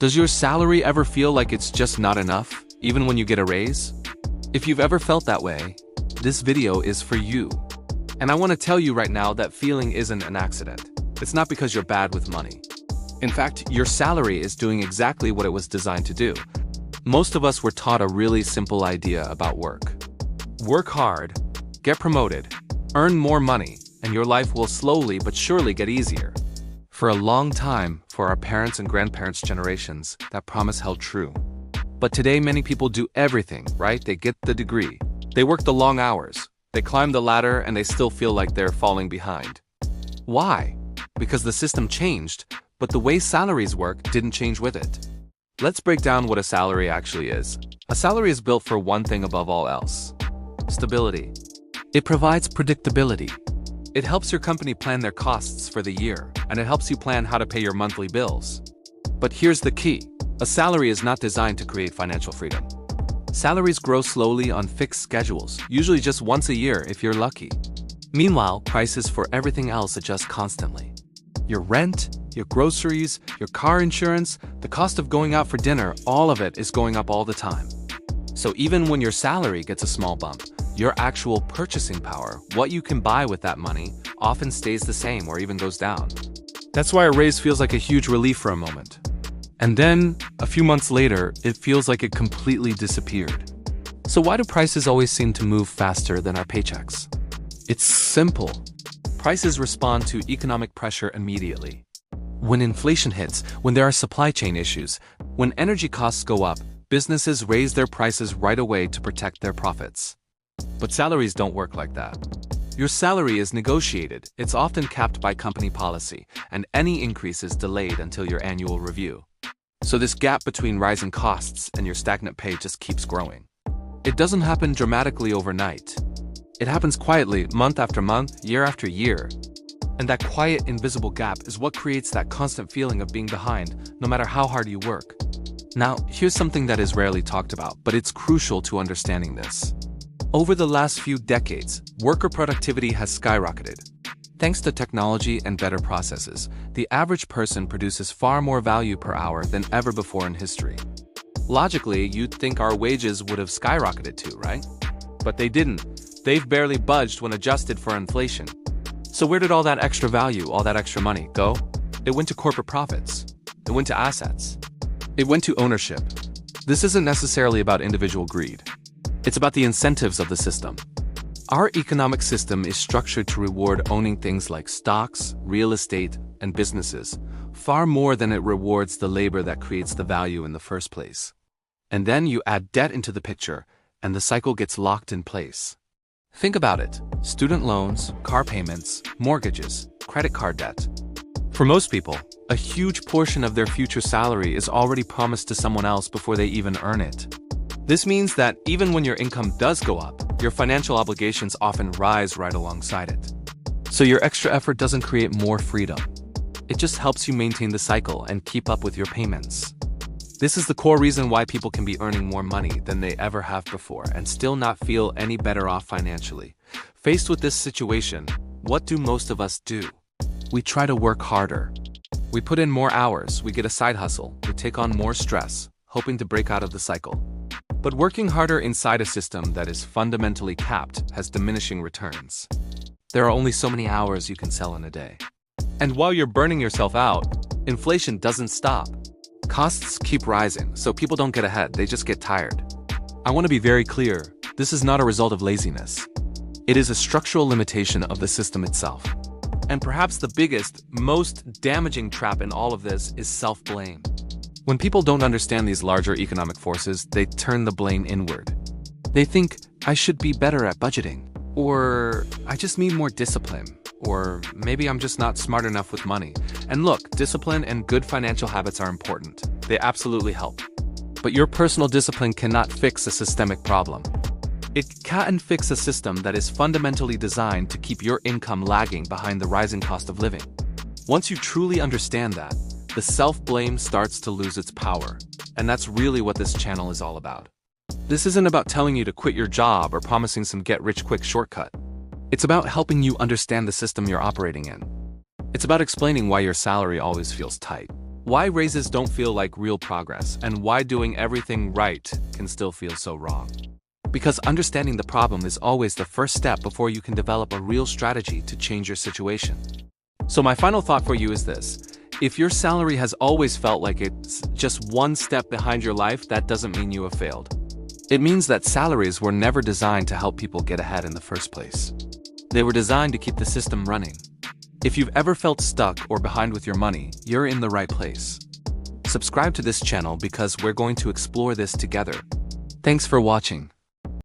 Does your salary ever feel like it's just not enough, even when you get a raise? If you've ever felt that way, this video is for you. And I want to tell you right now that feeling isn't an accident. It's not because you're bad with money. In fact, your salary is doing exactly what it was designed to do. Most of us were taught a really simple idea about work. Work hard, get promoted, earn more money, and your life will slowly but surely get easier. For a long time, for our parents and grandparents' generations, that promise held true. But today, many people do everything, right? They get the degree, they work the long hours, they climb the ladder, and they still feel like they're falling behind. Why? Because the system changed, but the way salaries work didn't change with it. Let's break down what a salary actually is. A salary is built for one thing above all else: stability. It provides predictability. It helps your company plan their costs for the year, and it helps you plan how to pay your monthly bills. But here's the key: a salary is not designed to create financial freedom. Salaries grow slowly on fixed schedules, usually just once a year if you're lucky. Meanwhile, prices for everything else adjust constantly. Your rent, your groceries, your car insurance, the cost of going out for dinner, all of it is going up all the time. So even when your salary gets a small bump, your actual purchasing power, what you can buy with that money, often stays the same or even goes down. That's why a raise feels like a huge relief for a moment. And then, a few months later, it feels like it completely disappeared. So why do prices always seem to move faster than our paychecks? It's simple. Prices respond to economic pressure immediately. When inflation hits, when there are supply chain issues, when energy costs go up, businesses raise their prices right away to protect their profits. But salaries don't work like that. Your salary is negotiated, it's often capped by company policy, and any increase is delayed until your annual review. So this gap between rising costs and your stagnant pay just keeps growing. It doesn't happen dramatically overnight. It happens quietly, month after month, year after year. And that quiet, invisible gap is what creates that constant feeling of being behind, no matter how hard you work. Now, here's something that is rarely talked about, but it's crucial to understanding this. Over the last few decades, worker productivity has skyrocketed. Thanks to technology and better processes, the average person produces far more value per hour than ever before in history. Logically, you'd think our wages would have skyrocketed too, right? But they didn't. They've barely budged when adjusted for inflation. So where did all that extra value, all that extra money go? It went to corporate profits. It went to assets. It went to ownership. This isn't necessarily about individual greed. It's about the incentives of the system. Our economic system is structured to reward owning things like stocks, real estate, and businesses, far more than it rewards the labor that creates the value in the first place. And then you add debt into the picture, and the cycle gets locked in place. Think about it: student loans, car payments, mortgages, credit card debt. For most people, a huge portion of their future salary is already promised to someone else before they even earn it. This means that even when your income does go up, your financial obligations often rise right alongside it. So your extra effort doesn't create more freedom. It just helps you maintain the cycle and keep up with your payments. This is the core reason why people can be earning more money than they ever have before and still not feel any better off financially. Faced with this situation, what do most of us do? We try to work harder. We put in more hours, we get a side hustle, we take on more stress, hoping to break out of the cycle. But working harder inside a system that is fundamentally capped has diminishing returns. There are only so many hours you can sell in a day. And while you're burning yourself out, inflation doesn't stop. Costs keep rising, so people don't get ahead, they just get tired. I want to be very clear, this is not a result of laziness. It is a structural limitation of the system itself. And perhaps the biggest, most damaging trap in all of this is self-blame. When people don't understand these larger economic forces, they turn the blame inward. They think, I should be better at budgeting, or I just need more discipline, or maybe I'm just not smart enough with money. And look, discipline and good financial habits are important. They absolutely help. But your personal discipline cannot fix a systemic problem. It can't fix a system that is fundamentally designed to keep your income lagging behind the rising cost of living. Once you truly understand that, the self-blame starts to lose its power. And that's really what this channel is all about. This isn't about telling you to quit your job or promising some get-rich-quick shortcut. It's about helping you understand the system you're operating in. It's about explaining why your salary always feels tight, Why raises don't feel like real progress, and why doing everything right can still feel so wrong. Because understanding the problem is always the first step before you can develop a real strategy to change your situation. So my final thought for you is this. If your salary has always felt like it's just one step behind your life, that doesn't mean you have failed. It means that salaries were never designed to help people get ahead in the first place. They were designed to keep the system running. If you've ever felt stuck or behind with your money, you're in the right place. Subscribe to this channel because we're going to explore this together. Thanks for watching.